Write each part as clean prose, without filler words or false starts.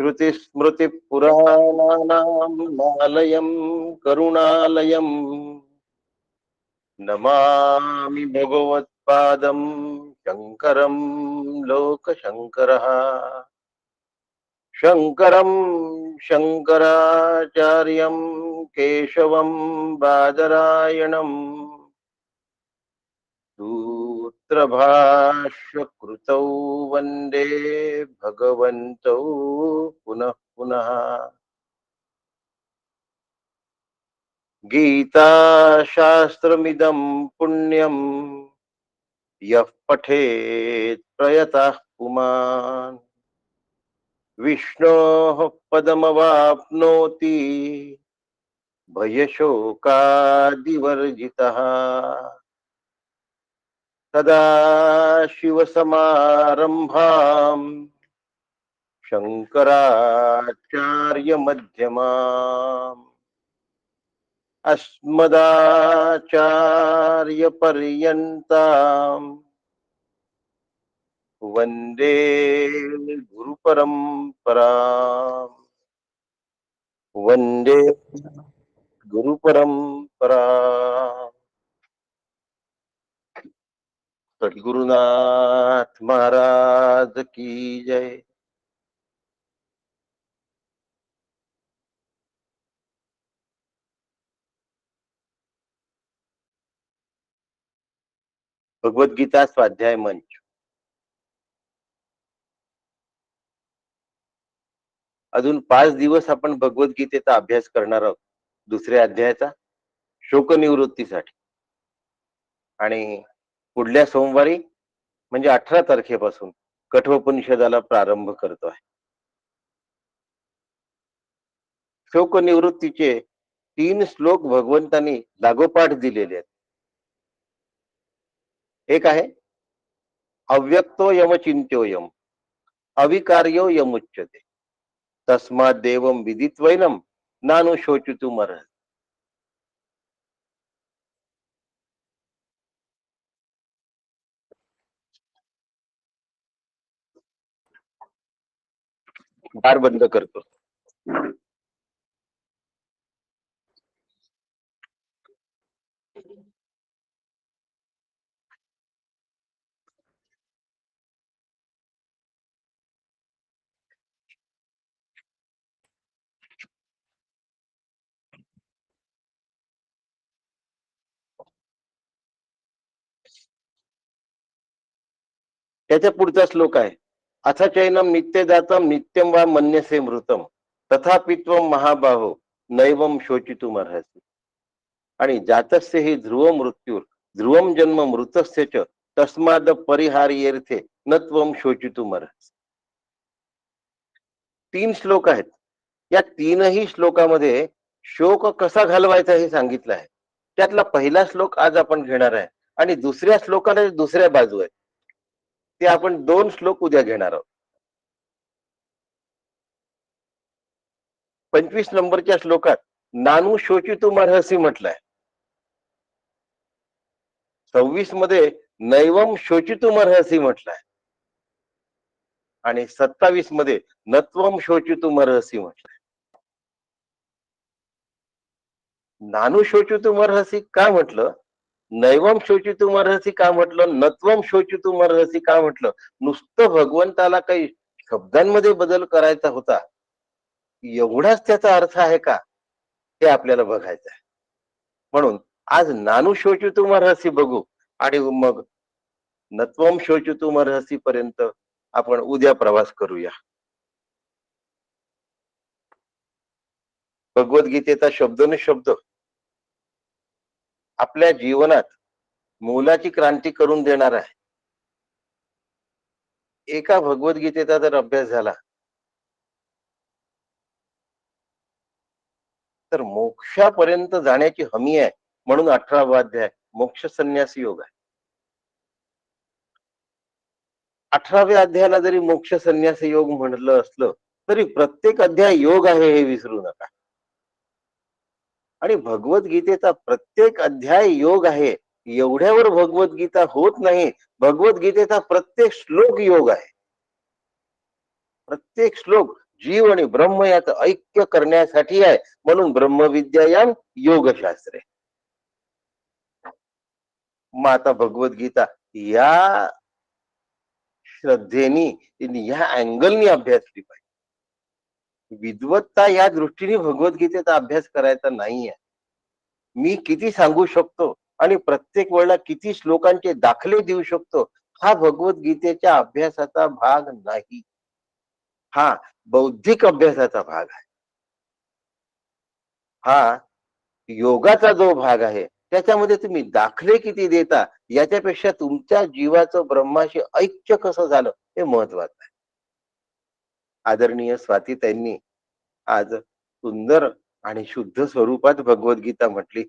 श्रुतिस्मृतिपुराणानामालयं करुणालयं नमामि भगवत्पादं शङ्करं लोकशङ्करः। शङ्करं शङ्कराचार्यं केशवं बादरायणं सूत्रभाष्यकृतौ वन्दे भगवन्तौ पुनः पुनः। गीताशास्त्रमिदं पुण्यं यः पठेत् प्रयतः पुमान् विष्णोः पदमवाप्नोति भयशोकादिवर्जितः। सदाशिवसमारम्भां शङ्कराचार्यमध्यमाम् अस्मदाचार्यपर्यन्तां वन्दे गुरुपरम्पराम्। वन्दे गुरुपरम्पराम्। सद्गुरुनाथ महाराज की जय। भगवद्गीता स्वाध्याय मंच। अजून 5 दिवस आपण भगवद्गीतेचा अभ्यास करणार आहोत, दुसऱ्या अध्यायाचा शोकनिवृत्तीसाठी. आणि पुढल्या सोमवारी म्हणजे 18 तारखेपासून कठोपनिषदाला प्रारंभ करतोय. शोकनिवृत्तीचे 3 श्लोक भगवंतांनी लागोपाठ दिलेले आहेत. एक आहे अव्यक्तो यमचिंत्योयम अविकार्यो यमुच्यते तस्मात् देवं विदित्वैनं नानुशोचितुमर्हसि। दार बंद करतो. त्याच्या पुढचा श्लोक आहे अथ चैनम नित्यदातम नित्यम वा मन्यसे मृतम तथापि त्वं महाबाहो नैवं शोचितुमर्हसि। आणि जातस्य हि ध्रुव मृत्युर ध्रुवम जन्म मृतस्य च तस्माद परिहार्यर्थे न त्वं शोचितुमर्हसि। 3 श्लोक आहेत. या 3ही श्लोकामध्ये शोक कसा घालवायचा हे सांगितलं आहे. त्यातला पहिला श्लोक आज आपण घेणार आहे आणि दुसऱ्या श्लोकाला दुसऱ्या बाजू आहे ते आपण 2 श्लोक उद्या घेणार आहोत. 25 नंबरच्या श्लोकात नानु शोचितुमर्हसि म्हटलंय. 26 मध्ये नैवम शोचितुमर्हसि म्हटलंय आणि 27 मध्ये नत्वम शोचितुमर्हसि म्हटलंय. नानु शोचितुमर्हसि का म्हटलं, नैवम शोचितुमर्हसि का म्हटलं, नत्वम शोचितुमर्हसि का म्हटलं? नुसतं भगवंताला काही शब्दांमध्ये बदल करायचा होता, एवढाच त्याचा अर्थ आहे का, हे आपल्याला बघायचं आहे. म्हणून आज नानु शोचितुमर्हसि बघू आणि मग नत्वम शोचितुमर्हसि पर्यंत आपण उद्या प्रवास करूया. भगवद्गीतेचा शब्दोनशब्द आपल्या जीवनात मोलाची क्रांती करून देणार आहे. एका भगवद्गीतेचा जर अभ्यास झाला तर मोक्षापर्यंत जाण्याची हमी आहे. म्हणून 18वा अध्याय मोक्ष संन्यास योग आहे. 18व्या अध्यायाला जरी मोक्ष संन्यास योग म्हटलं असलं तरी प्रत्येक अध्याय योग आहे हे विसरू नका. आणि भगवद्गीतेचा प्रत्येक अध्याय योग आहे एवढ्यावर भगवद्गीता होत नाही. भगवद्गीतेचा प्रत्येक श्लोक योग आहे. प्रत्येक श्लोक जीव आणि ब्रह्म याचं ऐक्य करण्यासाठी आहे. म्हणून ब्रह्मविद्यायाम योगशास्त्रे. मग आता भगवद्गीता या श्रद्धेनी, या अँगलनी अभ्यासली पाहिजे. विद्वत्ता या दृष्टीने भगवद्गीतेचा अभ्यास करायचा नाहीये. मी किती सांगू शकतो आणि प्रत्येक वेळेला किती श्लोकांचे दाखले देऊ शकतो, हा भगवद्गीतेच्या अभ्यासाचा भाग नाही. हा बौद्धिक अभ्यासाचा भाग आहे. हा योगाचा जो भाग आहे त्याच्यामध्ये तुम्ही दाखले किती देता, याच्यापेक्षा तुमच्या जीवाचं ब्रह्माशी ऐक्य कसं झालं हे महत्वाचं आहे. आदरणीय स्वातीताईंनी आज सुंदर आणि शुद्ध स्वरूपात भगवद्गीता म्हटली.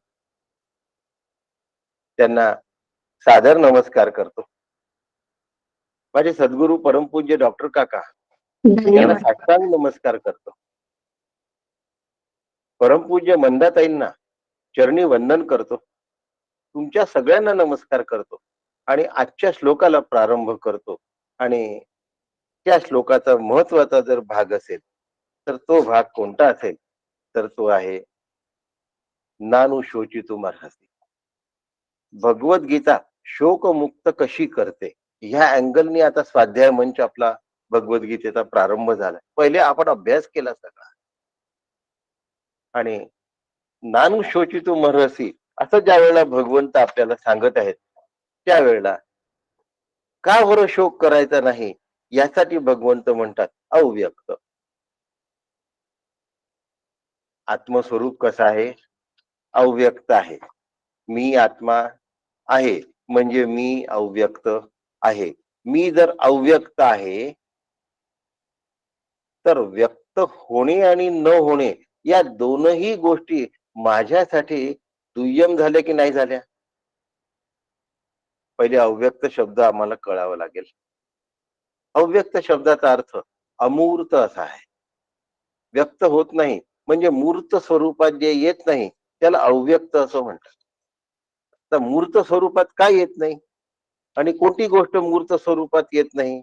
त्यांना सादर नमस्कार करतो. माझे सद्गुरू परमपूज्य डॉक्टर काका यांना साष्टांग नमस्कार करतो. परमपूज्य मंदाताईंना चरणी वंदन करतो. तुमच्या सगळ्यांना नमस्कार करतो आणि आजच्या श्लोकाला प्रारंभ करतो. आणि त्या श्लोकाचा महत्वाचा जर भाग असेल तर तो भाग कोणता असेल तर तो आहे नानु शोचितुम अर्हसि. भगवद्गीता शोकमुक्त कशी करते, ह्या अँगलनी आता स्वाध्याय मंच आपला भगवद्गीतेचा प्रारंभ झाला. पहिले आपण अभ्यास केला सगळा आणि नानु शोचितुम अर्हसि असं ज्या वेळेला भगवंत आपल्याला सांगत आहेत त्यावेळेला का बरं शोक करायचा नाही यासाठी भगवंत म्हणतात अव्यक्त. आत्मस्वरूप कसं आहे, अव्यक्त आहे. मी आत्मा आहे म्हणजे मी अव्यक्त आहे. मी जर अव्यक्त आहे तर व्यक्त होणे आणि न होणे या दोनही गोष्टी माझ्यासाठी दुय्यम झाल्या की नाही झाल्या. पहिले अव्यक्त शब्द आम्हाला कळावा लागेल. अव्यक्त शब्दाचा अर्थ अमूर्त असा आहे. व्यक्त होत नाही म्हणजे मूर्त स्वरूपात जे येत नाही त्याला अव्यक्त असं म्हणतात. तर मूर्त स्वरूपात काय येत नाही आणि कोणती गोष्ट मूर्त स्वरूपात येत नाही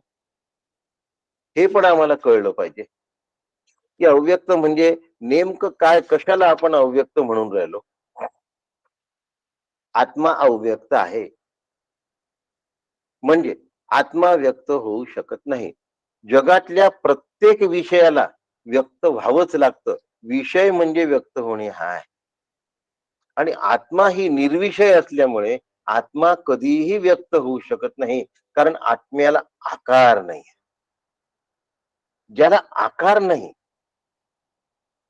हे पण आम्हाला कळलं पाहिजे. की अव्यक्त म्हणजे नेमकं काय, कशाला आपण अव्यक्त म्हणून राहिलो. आत्मा अव्यक्त आहे म्हणजे आत्मा व्यक्त होऊ शकत नाही. जगातल्या प्रत्येक विषयाला व्यक्त व्हावंच लागतं. विषय म्हणजे व्यक्त होणे हा आहे. आणि आत्मा ही निर्विषय असल्यामुळे आत्मा कधीही व्यक्त होऊ शकत नाही, कारण आत्म्याला आकार नाही. ज्याला आकार नाही,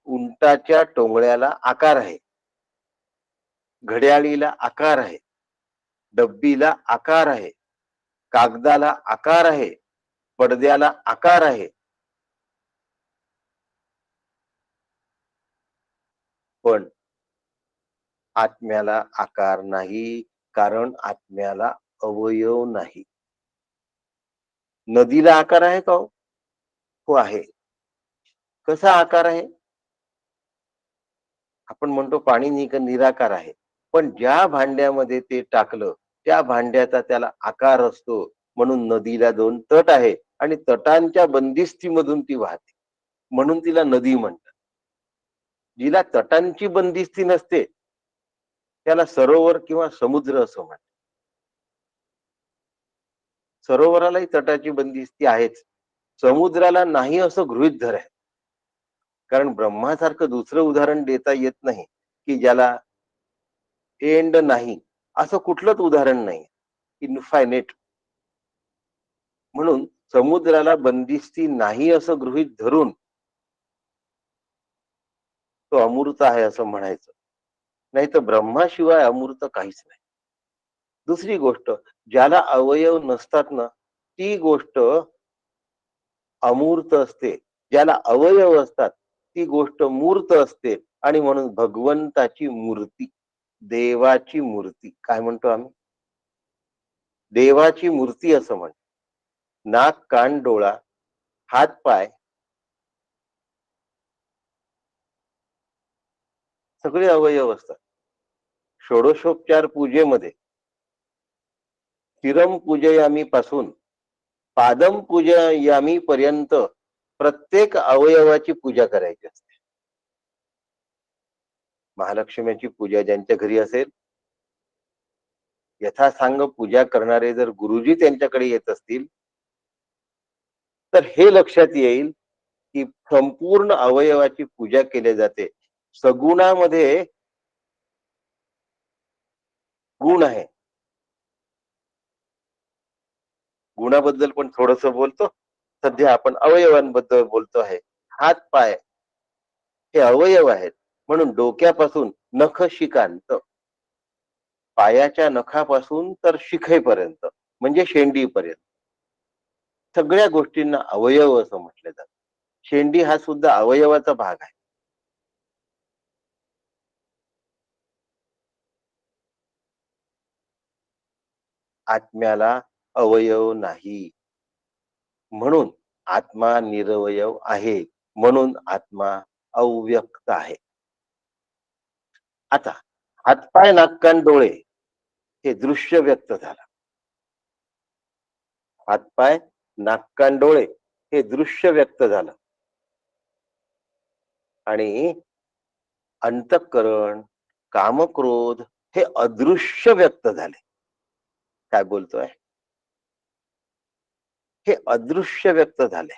उंटाच्या टोंगळ्याला आकार आहे, घड्याळीला आकार आहे, डब्बीला आकार आहे, कागदाला आकार आहे, पडद्याला आकार आहे, पण आत्म्याला आकार नाही, कारण आत्म्याला अवयव नाही. नदीला आकार आहे का हो आहे. कसा आकार आहे, आपण म्हणतो पाणी निराकार आहे, पण ज्या भांड्यामध्ये ते टाकलं त्या भांड्याचा त्याला आकार असतो. म्हणून नदीला दोन तट आहे आणि तटांच्या बंदिस्तीमधून ती वाहते, म्हणून तिला नदी म्हणतात. जिला तटांची बंदिस्ती नसते त्याला सरोवर किंवा समुद्र असं म्हणतात. सरोवरालाही तटाची बंदिस्ती आहेच, समुद्राला नाही असं गृहीत धर आहे. कारण ब्रह्मासारखं दुसरं उदाहरण देता येत नाही की ज्याला एंड नाही, असं कुठलंच उदाहरण नाही. इनफायनेट. म्हणून समुद्राला बंदिस्ती नाही असं गृहीत धरून तो अमूर्त आहे असं म्हणायचं. नाही तर ब्रह्माशिवाय अमूर्त काहीच नाही. दुसरी गोष्ट, ज्याला अवयव नसतात ना ती गोष्ट अमूर्त असते. ज्याला अवयव असतात ती गोष्ट मूर्त असते. आणि म्हणून भगवंताची मूर्ती, देवाची मूर्ती काय म्हणतो आम्ही, देवाची मूर्ती असं म्हणतो. नाक, कान, डोळा, हात, पाय सगळे अवयव असतात. षोडशोपचार पूजेमध्ये शिरम पूजयामी पासून पादम पूजयामी पर्यंत प्रत्येक अवयवाची पूजा करायची असते. महालक्ष्मीची पूजा ज्यांच्या घरी असेल, यथासांग पूजा करणारे जर गुरुजी त्यांच्याकडे येत असतील, तर हे लक्षात येईल की संपूर्ण अवयवाची पूजा केली जाते. सगुणामध्ये गुण आहे. गुणाबद्दल पण थोडस बोलतो. सध्या आपण अवयवांबद्दल बोलतो आहे. हात पाय हे अवयव आहेत. म्हणून डोक्यापासून नख शिकांत, पायाच्या नखापासून तर शिखेपर्यंत म्हणजे शेंडीपर्यंत सगळ्या गोष्टींना अवयव असं म्हटलं जातं. शेंडी हा सुद्धा अवयवाचा भाग आहे. आत्म्याला अवयव नाही, म्हणून आत्मा निरवयव आहे, म्हणून आत्मा अव्यक्त आहे. आता हातपाय नाक कान डोळे हे दृश्य व्यक्त झालं. हातपाय नाक कान डोळे हे दृश्य व्यक्त झालं. आणि अंतःकरण, कामक्रोध हे अदृश्य व्यक्त झाले. काय बोलतोय? हे अदृश्य व्यक्त झाले.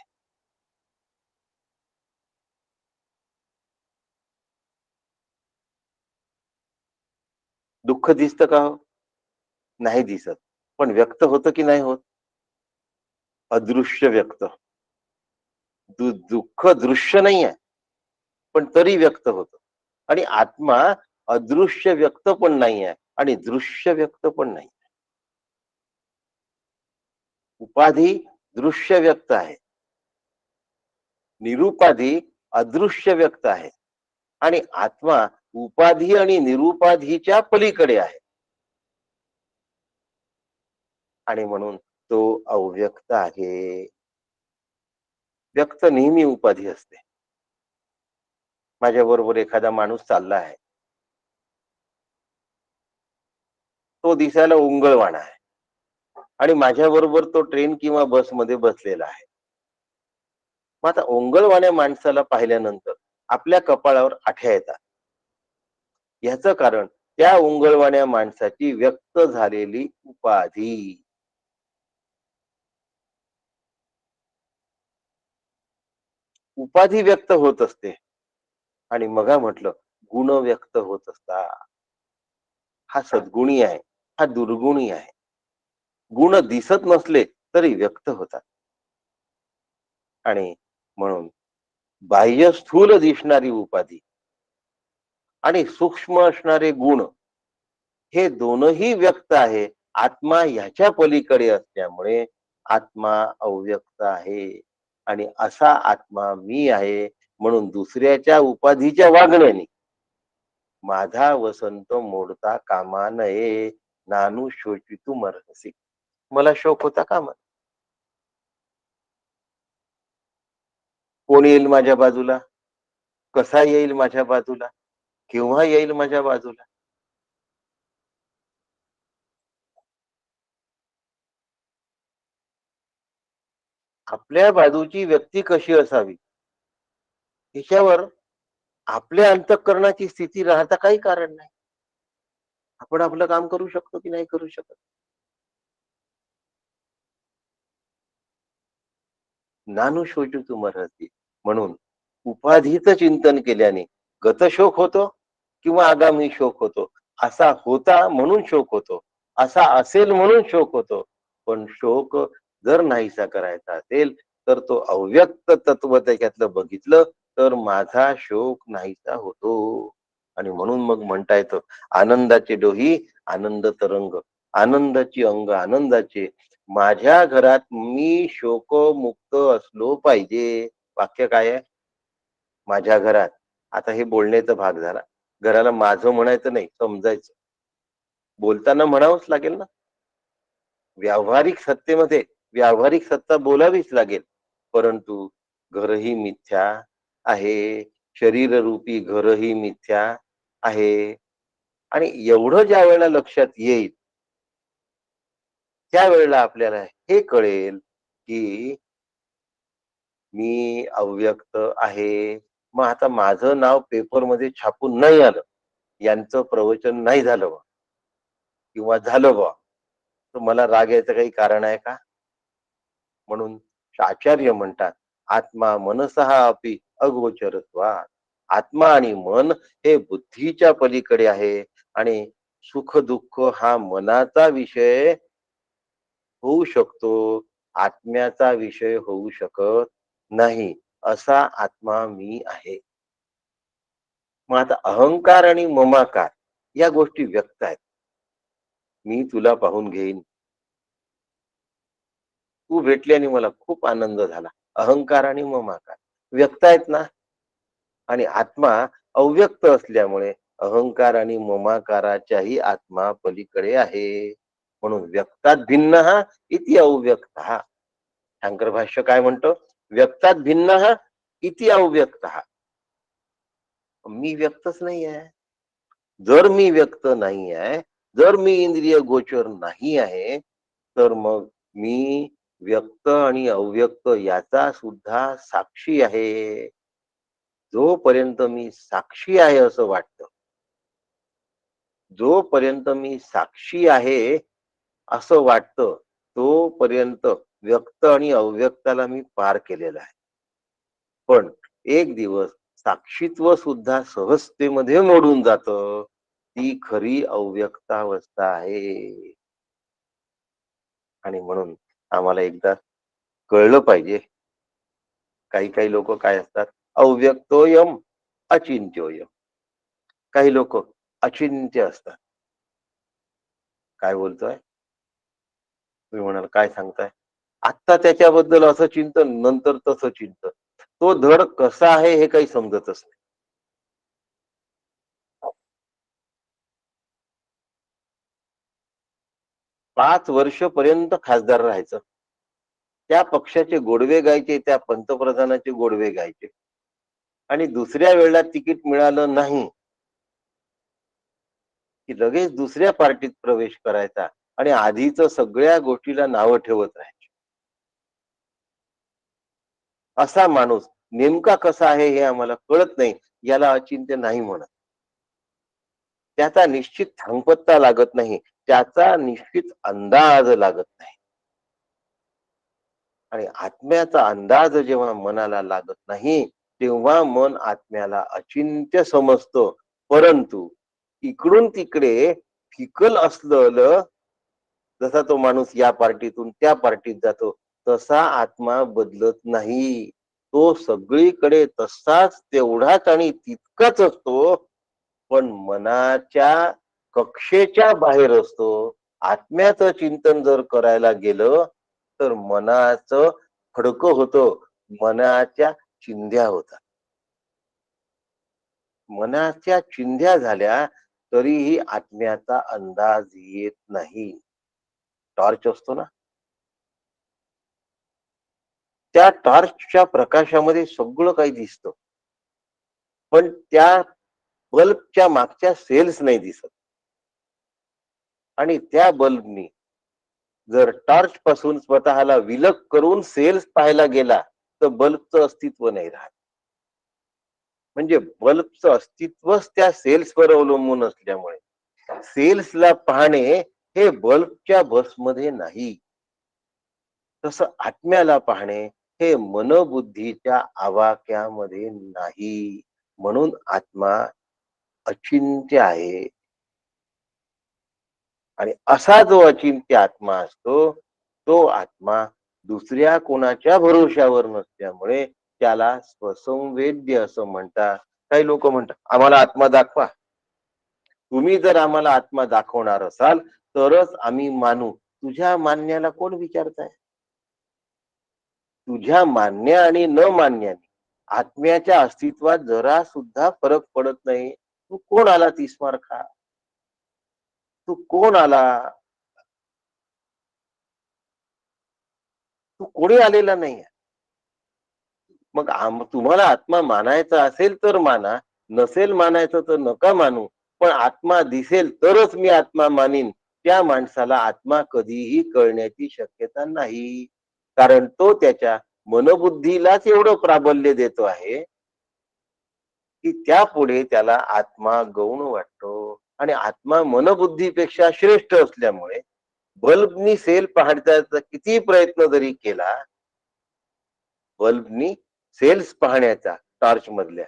दुःख दिसतं का हो? नाही दिसत. पण व्यक्त होतं की नाही होत? अदृश्य व्यक्त. दुःख दृश्य नाहीये, पण तरी व्यक्त होतं. आणि आत्मा अदृश्य व्यक्त पण नाही आहे आणि दृश्य व्यक्त पण नाही. उपाधी दृश्य व्यक्त आहे, निरुपाधी अदृश्य व्यक्त आहे आणि आत्मा उपाधी आणि निरुपाधीच्या पलीकडे आहे. आणि म्हणून तो अव्यक्त आहे. व्यक्त नेहमी उपाधी असते. माझ्या बरोबर एखादा माणूस चालला आहे, तो दिसायला उंगळवाणा आहे आणि माझ्या बरोबर तो ट्रेन किंवा बसमध्ये बसलेला आहे. मग आता ओंगळवाण्या माणसाला पाहिल्यानंतर आपल्या कपाळावर आठ्या येतात. ह्याचं कारण त्या ओंगळवाण्या माणसाची व्यक्त झालेली उपाधी. उपाधी व्यक्त होत असते आणि मग म्हटलं गुण व्यक्त होत असतात. हा सद्गुणी आहे, हा दुर्गुणी आहे. गुण दिसत नसले तरी व्यक्त होतात. आणि म्हणून बाह्य स्थूल दिसणारी उपाधी आणि सूक्ष्म असणारे गुण हे दोनही व्यक्त आहे. आत्मा ह्याच्या पलीकडे असल्यामुळे आत्मा अव्यक्त आहे. आणि असा आत्मा मी आहे, म्हणून दुसऱ्याच्या उपाधीच्या वागण्याने माझा वसंत मोडता कामा नये. नानू शोचितू मरहसी. मला शोक होता कामा. कोण येईल माझ्या बाजूला, कसा येईल माझ्या बाजूला, केव्हा येईल माझ्या बाजूला. आपल्या बाजूची व्यक्ती कशी असावी ह्याच्यावर आपल्या अंतःकरणाची स्थिती राहता काही कारण नाही. आपण आपलं काम करू शकतो की नाही करू शकत. नानू शोचू तू मरहसी. म्हणून उपाधीचं चिंतन केल्याने गतशोक होतो किंवा आगामी शोक होतो. असा होता म्हणून शोक होतो, असा असेल म्हणून शोक होतो. पण शोक जर नाहीसा करायचा असेल तर तो अव्यक्त तत्व त्याच्यातलं बघितलं तर माझा शोक नाहीसा होतो. आणि म्हणून मग म्हणता येतं आनंदाचे डोही आनंद तरंग, आनंदाची अंग आनंदाचे, माझ्या घरात मी शोकमुक्त असलो पाहिजे. वाक्य काय आहे? माझ्या घरात. आता हे बोलण्याचा भाग झाला. घराला माझं म्हणायचं नाही, समजायचं. बोलताना म्हणावंच लागेल ना. व्यावहारिक सत्तेमध्ये व्यावहारिक सत्ता बोलावीच लागेल. परंतु घरही मिथ्या आहे, शरीररूपी घरही मिथ्या आहे. आणि एवढं ज्या वेळेला लक्षात येईल त्यावेळेला आपल्याला हे कळेल की मी अव्यक्त आहे. मग आता माझं नाव पेपरमध्ये छापून नाही आलं, यांचं प्रवचन नाही झालं बा किंवा झालं बा, तर मला राग यायचं काही कारण आहे का? म्हणून आचार्य म्हणतात, आत्मा मनसः अपि अगोचरत्वात्. आत्मा आणि मन हे बुद्धीच्या पलीकडे आहे आणि सुख दुःख हा मनाचा विषय होऊ शकतो, आत्म्याचा विषय होऊ शकत नाही. असा आत्मा मी आहे. मग आता अहंकार आणि ममाकार या गोष्टी व्यक्त आहेत. मी तुला पाहून घेईन, तू भेटली आणि मला खूप आनंद झाला. अहंकार आणि ममाकार व्यक्त आहेत ना. आणि आत्मा अव्यक्त असल्यामुळे अहंकार आणि ममाकाराच्याही आत्मा पलीकडे आहे. म्हणून व्यक्तात भिन्न हा इति अव्यक्त हा. शंकर भाष्य काय म्हणतो? व्यक्तात भिन्न हा इति अव्यक्त हा. मी व्यक्तच नाही आहे. जर मी व्यक्त नाही आहे, जर मी इंद्रिय गोचर नाही आहे, तर मग मी व्यक्त आणि अव्यक्त याचा सुद्धा साक्षी आहे. जोपर्यंत मी साक्षी आहे असं वाटतं, जोपर्यंत मी साक्षी आहे असं वाटतं, तोपर्यंत व्यक्त आणि अव्यक्ताला मी पार केलेला आहे. पण एक दिवस साक्षीत्व सुद्धा सहजतेमध्ये मोडून जातं. ती खरी अव्यक्तावस्था आहे. आणि म्हणून आम्हाला एकदा कळलं पाहिजे, काही काही लोक काय असतात, अव्यक्तोयम अचिंत्योयम. काही लोक अचिंत्य असतात. काय बोलतोय? तुम्ही म्हणाल काय सांगताय? आता त्याच्याबद्दल असं चिंतन, नंतर तसं चिंतन. तो धड कसा आहे हे काही समजतच नाही. 5 वर्ष पर्यंत खासदार राहायचं. त्या पक्षाचे गोडवे गायचे, त्या पंतप्रधानाचे गोडवे गायचे. आणि दुसऱ्या वेळेला तिकीट मिळालं नाही, की लगेच दुसऱ्या पार्टीत प्रवेश करायचा आणि आधीच सगळ्या गोष्टीला नावं ठेवत राहायचे. असा माणूस नेमका कसा आहे हे आम्हाला कळत नाही. याला अचिंत्य नाही म्हणत. त्याचा निश्चित थांगपत्ता लागत नाही, त्याचा निश्चित अंदाज लागत नाही. आणि आत्म्याचा अंदाज जेव्हा मनाला लागत नाही, तेव्हा मन आत्म्याला अचिंत्य समजतं. परंतु इकडून तिकडे फिकल असलेलं, जसा तो माणूस या पार्टीतून त्या पार्टीत जातो, तसा आत्मा बदलत नाही. तो सगळीकडे तसाच, तेवढाच आणि तितकाच असतो. पण मनाच्या कक्षेच्या बाहेर असतो. आत्म्याचं चिंतन जर करायला गेलं, तर मनाचं फडकं होतं, मनाच्या चिंध्या होतात. मनाच्या चिंध्या झाल्या तरीही आत्म्याचा अंदाज येत नाही. टॉर्च असतो ना, त्या टॉर्चच्या प्रकाशामध्ये सगळं काही दिसतं, पण त्या बल्बच्या मागच्या सेल्स नाही दिसत. आणि त्या बल्बनी जर टॉर्च पासून स्वतःला विलग करून सेल्स पाहायला गेला, तर बल्बचं अस्तित्व नाही राहत. म्हणजे बल्बचं अस्तित्वच त्या सेल्सवर अवलंबून असल्यामुळे सेल्सला पाहणे हे बल्बच्या बसमध्ये नाही. तसं आत्म्याला पाहणे हे मनबुद्धीच्या आवाक्यामध्ये नाही. म्हणून आत्मा अचिंत्य आहे. आणि असा जो अचिंत्य आत्मा असतो, तो आत्मा दुसऱ्या कोणाच्या भरोश्यावर नसल्यामुळे त्याला स्वसंवेद्य असं म्हणतात. काही लोक म्हणतात, आम्हाला आत्मा दाखवा. तुम्ही जर आम्हाला आत्मा दाखवणार असाल तरच आम्ही मानू. तुझ्या मानण्याला कोण विचारताय? तुझ्या मान्य आणि न मान्याने आत्म्याच्या अस्तित्वात जरा सुद्धा फरक पडत नाही. तू कोण आला 30 मार्का? तू कोण आला? तू कोणी आलेला नाही. मग तुम्हाला आत्मा मानायचा असेल तर माना, नसेल मानायचं तर नका मानू. पण आत्मा दिसेल तरच मी आत्मा मानीन, त्या माणसाला आत्मा कधीही कळण्याची शक्यता नाही. कारण तो त्याच्या मनोबुद्धीलाच एवढं प्राबल्य देतो आहे की त्यापुढे त्याला आत्मा गौण वाटतो. आणि आत्मा मनबुद्धीपेक्षा श्रेष्ठ असल्यामुळे बल्बनी सेल पाहण्याचा किती प्रयत्न जरी केला, बल्बनी सेल्स पाहण्याचा टॉर्च मधल्या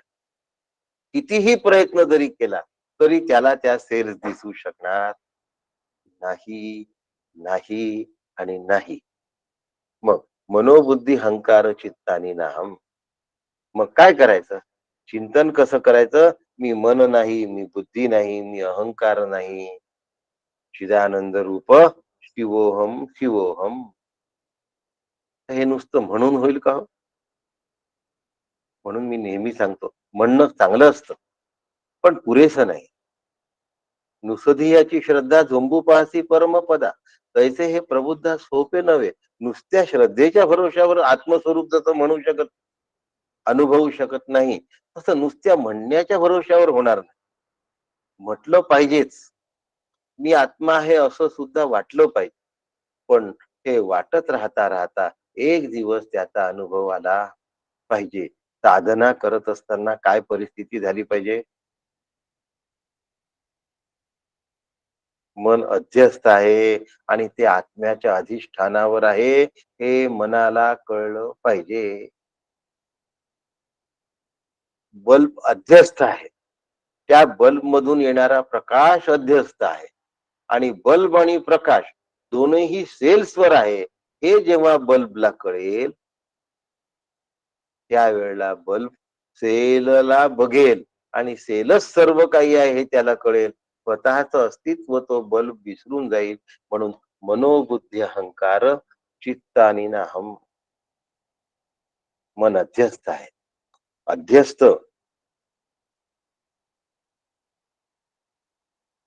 कितीही प्रयत्न जरी केला, तरी त्याला त्या सेल्स दिसू शकणार नाही, नाही आणि नाही. मग मनोबुद्धी हंकार चित्तानी नाहम. मग काय करायचं? चिंतन कसं करायचं? मी मन नाही, मी बुद्धी नाही, मी अहंकार नाही, चिदानंद रूप शिवोहम शिवोहम. हे नुसतं म्हणून होईल का हो? म्हणून मी नेहमी सांगतो, म्हणणं चांगलं असतं पण पुरेसं नाही. नुसती श्रद्धा झोंबू पाहसी परमपदा, तैसे हे प्रबुद्धा सोपे नव्हे. नुसत्या श्रद्धेच्या भरोश्यावर आत्मस्वरूप जसं म्हणू शकत, अनुभवू शकत नाही, तसं नुसत्या म्हणण्याच्या भरोश्यावर होणार नाही. म्हटलं पाहिजेच, मी आत्मा आहे असं सुद्धा वाटलं पाहिजे. पण हे वाटत राहता राहता एक दिवस त्याचा अनुभव आला पाहिजे. साधना करत असताना काय परिस्थिती झाली पाहिजे? मन अध्यस्त आहे आणि ते आत्म्याच्या अधिष्ठानावर आहे, हे मनाला कळलं पाहिजे. बल्ब अध्यस्त आहे, त्या बल्ब मधून येणारा प्रकाश अध्यस्त आहे. आणि बल्ब आणि प्रकाश दोनही सेल्सवर आहे, हे जेव्हा बल्बला कळेल, त्यावेळेला बल्ब सेलला बघेल आणि सेलच सर्व काही आहे हे त्याला कळेल. स्वतःच अस्तित्व तो बल्ब विसरून जाईल. म्हणून मनोबुद्धी अहंकार चित्त आणि नाहम. मन अध्यस्त आहे. अध्यस्त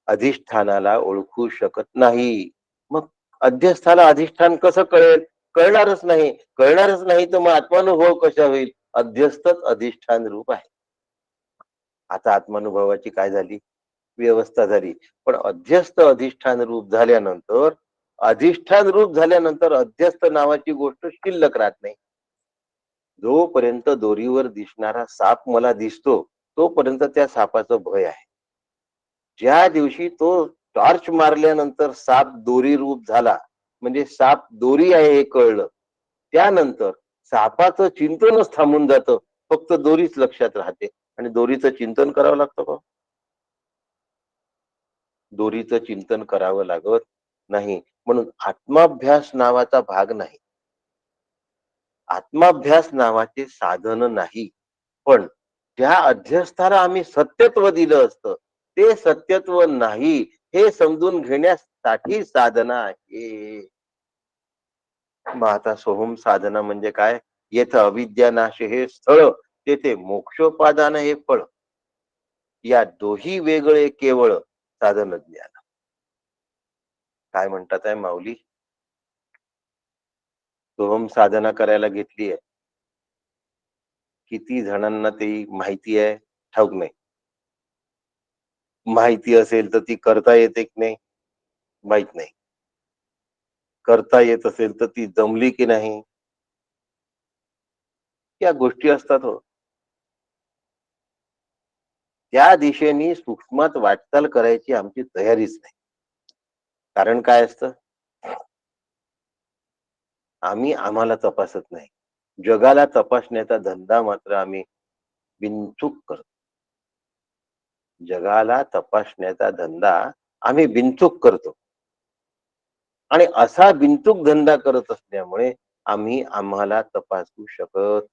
अधिष्ठानाला ओळखू शकत नाही. मग अध्यस्थाला अधिष्ठान कसं कळेल? कळणारच नाही. कळणारच नाही तर मग आत्मानुभव कसा होईल? अध्यस्तच अधिष्ठान रूप आहे. आता आत्मानुभवाची काय झाली? व्यवस्था झाली. पण अध्यस्त अधिष्ठान रूप झाल्यानंतर, अधिष्ठान रूप झाल्यानंतर अध्यस्त नावाची गोष्ट शिल्लक राहत नाही. जोपर्यंत दोरीवर दिसणारा साप मला दिसतो, तोपर्यंत त्या सापाचं भय आहे. ज्या दिवशी तो टॉर्च मारल्यानंतर साप दोरी रूप झाला, म्हणजे साप दोरी आहे हे कळलं, त्यानंतर सापाचं चिंतनच थांबून जातं. फक्त दोरीच लक्षात राहते. आणि दोरीचं चिंतन करावं लागतं का? दोरीचं चिंतन करावं लागत नाही. म्हणून आत्माभ्यास नावाचा भाग नाही. आत्माभ्यास नावाचे साधन नाही. पण ज्या अध्यस्थाला आम्ही सत्यत्व दिलं असतं, ते सत्यत्व नाही हे समजून घेण्यासाठी साधना आहे. मग आता सोहम साधना म्हणजे काय? येथ अविद्या नाश हे स्थळ, तेथे मोक्षोपादान हे फळ. या दोही वेगळे केवळ साधन ज्ञान. काय म्हणतात आहे माऊली? सोहम साधना करायला घेतली, किती जणांना ती माहिती आहे ठाऊक नाही. माहिती असेल तर ती करता येते की नाही माहित नाही. करता येत असेल तर ती जमली की नाही, या गोष्टी असतात हो. त्या दिशेने सूक्ष्मात वाटचाल करायची आमची तयारीच नाही. कारण काय असतं? आम्ही आम्हाला तपासत नाही. जगाला तपासण्याचा धंदा मात्र आम्ही बिनचूक करतो. जगाला तपासण्याचा धंदा आम्ही बिनचूक करतो. आणि असा बिनचूक धंदा करत असल्यामुळे आम्ही आम्हाला तपासू शकत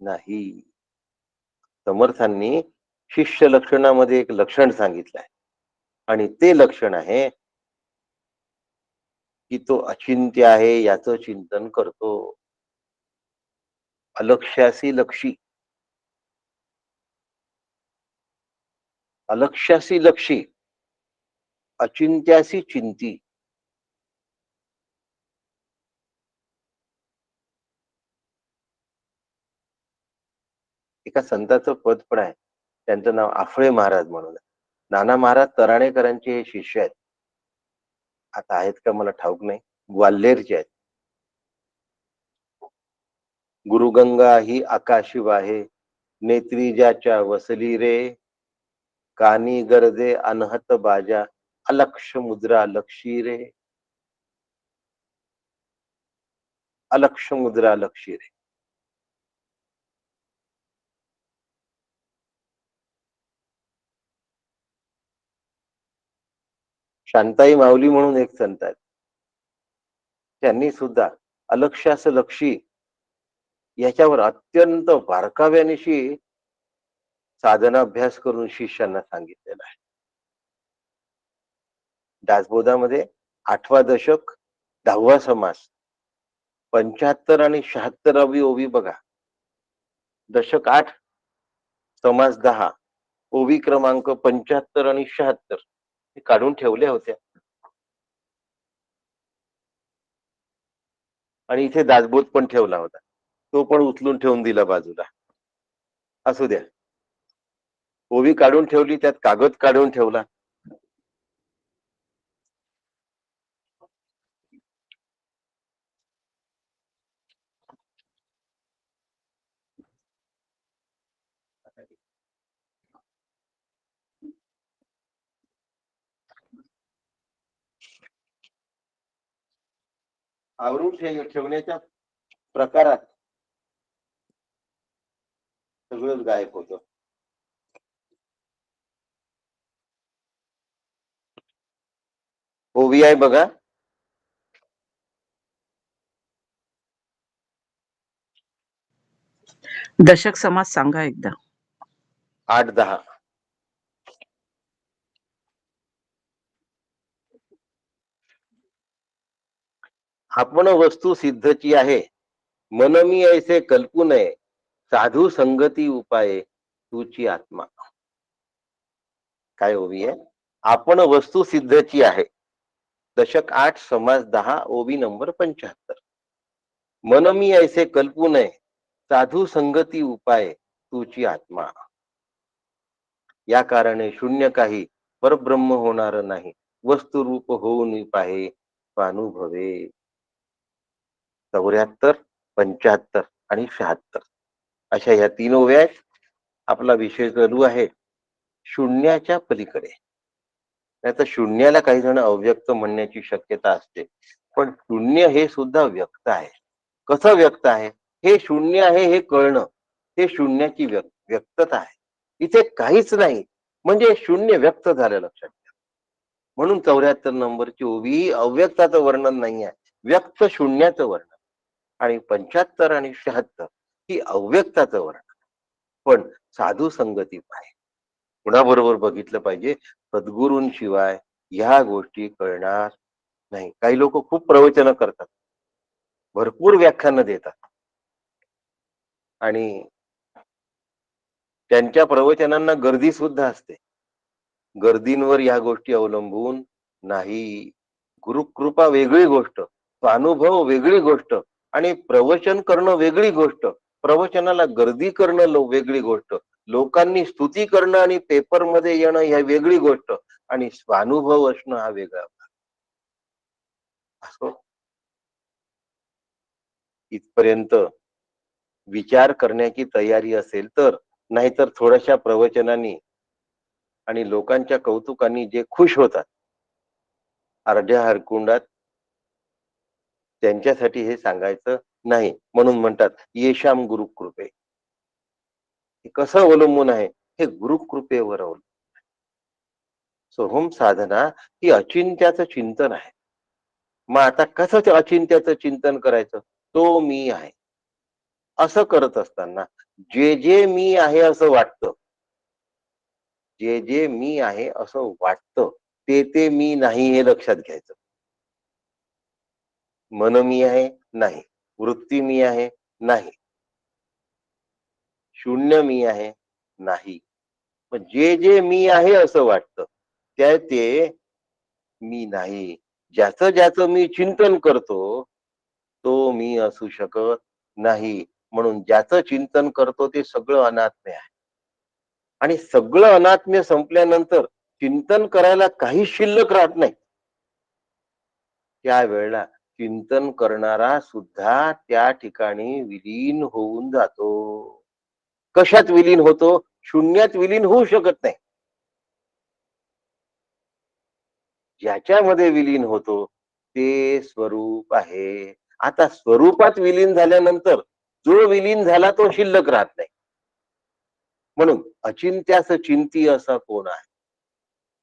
नाही. समर्थांनी शिष्य लक्षणामध्ये एक लक्षण सांगितलं आहे. आणि ते लक्षण आहे की तो अचिंत्य आहे याचं चिंतन करतो. अलक्ष्यासी लक्षी, अलक्ष्यासी लक्षी, अचिंत्यासी चिंती. एका संताचं पद पण आहे. त्यांचं नाव आफळे महाराज म्हणून आहे. नाना महाराज तराणेकरांचे हे शिष्य आहेत. आता आहेत का मला ठाऊक नाही. ग्वाल्हेरचे आहेत. गुरुगंगा ही आकाशी वाहे, नेत्री ज्याच्या वसली रे, कानी गरजे अनहत बाजा, अलक्ष मुद्रा लक्षी रे, अलक्ष मुद्रा लक्षी रे. शांताई माऊली म्हणून एक संत आहेत, त्यांनी सुद्धा अलक्ष्यास लक्षी याच्यावर अत्यंत बारकाव्यानिशी साधनाभ्यास करून शिष्यांना सांगितलेला आहे. दासबोधामध्ये 8वा दशक 10वा समास, 75 आणि 76वी ओवी बघा. दशक 8, समास 10, ओवी क्रमांक 75 आणि 76 हे काढून ठेवल्या होत्या. आणि इथे दासबोध पण ठेवला होता, तो पण उचलून ठेवून दिला बाजूला. असू द्या, ओवी काढून ठेवली, त्यात कागद काढून ठेवला. आवरून ठेवण्याच्या प्रकारात सगळंच गायब होतं. ओवी आहे बघा. दशक समास सांगा एकदा. 8-10. आपण वस्तू सिद्धची आहे, मन मी ऐसे कल्पू नये, साधू संगती उपाये तुची आत्मा. काय ओवी आहे? आपण वस्तू सिद्धची आहे. दशक 8, समास 10, ओवी नंबर 75. मन मी ऐसे कल्पू नये, साधू संगती उपाय तुची आत्मा. या कारणे शून्य काही परब्रह्म होणार नाही, वस्तुरूप होऊन पाहे स्वानुभवे. 74, 75 आणि 76 अशा ह्या 3 ओव्या आहेत. आपला विषय चालू आहे शून्याच्या पलीकडे. नाहीतर शून्याला काही जण अव्यक्त म्हणण्याची शक्यता असते, पण शून्य हे सुद्धा व्यक्त आहे. कसं व्यक्त आहे? हे शून्य आहे हे कळणं, हे शून्याची व्यक्तता आहे. इथे काहीच नाही म्हणजे शून्य व्यक्त झालं, लक्षात घ्या. म्हणून 74 नंबरची ओवी अव्यक्ताचं वर्णन नाही आहे, व्यक्त शून्याचं वर्णन. आणि 75 आणि 76 ही अव्यक्ताचं वर्णन. पण साधू संगती पाहिजे, कुणाबरोबर बघितलं पाहिजे? सद्गुरूंशिवाय ह्या गोष्टी कळणार नाही. काही लोक खूप प्रवचन करतात, भरपूर व्याख्यानं देतात, आणि त्यांच्या प्रवचनांना गर्दी सुद्धा असते. गर्दींवर ह्या गोष्टी अवलंबून नाही. गुरुकृपा वेगळी गोष्ट, अनुभव वेगळी गोष्ट, आणि प्रवचन करणं वेगळी गोष्ट, प्रवचनाला गर्दी करणं वेगळी गोष्ट, लोकांनी स्तुती करणं आणि पेपर मध्ये येणं ह्या वेगळी गोष्ट, आणि स्वानुभव असणं हा वेगळा. असो, इथपर्यंत विचार करण्याची तयारी असेल तर. नाहीतर थोड्याशा प्रवचनांनी आणि लोकांच्या कौतुकांनी जे खुश होतात अर्ध्या हरकुंडात, त्यांच्यासाठी हे सांगायचं नाही. म्हणून म्हणतात येशाम गुरुकृपे. हे कसं अवलंबून आहे? हे गुरुकृपेवर अवलंबून. सोहम साधना ही अचिंत्याचं चिंतन आहे. मग आता कसं ते अचिंत्याचं चिंतन करायचं? तो मी आहे असं करत असताना जे जे मी आहे असं वाटतं, जे जे मी आहे असं वाटतं, ते ते मी नाही हे लक्षात घ्यायचं. मन मी आहे नाही, वृत्ती मी आहे नाही, शून्य मी आहे नाही. पण जे जे मी आहे असं वाटतं, त्या ते मी नाही. ज्याचं ज्याचं मी चिंतन करतो तो मी असू शकत नाही. म्हणून ज्याचं चिंतन करतो ते सगळं अनात्म्य आहे. आणि सगळं अनात्म्य संपल्यानंतर चिंतन करायला काही शिल्लक राहत नाही. त्या वेळेला चिंतन करणारा सुद्धा त्या ठिकाणी विलीन होऊन जातो. कशात विलीन होतो? शून्यात विलीन होऊ शकत नाही. ज्याच्यामध्ये विलीन होतो ते स्वरूप आहे. आता स्वरूपात विलीन झाल्यानंतर जो विलीन झाला तो शिल्लक राहत नाही. म्हणून अचिंत्यास चिंती असा कोण आहे?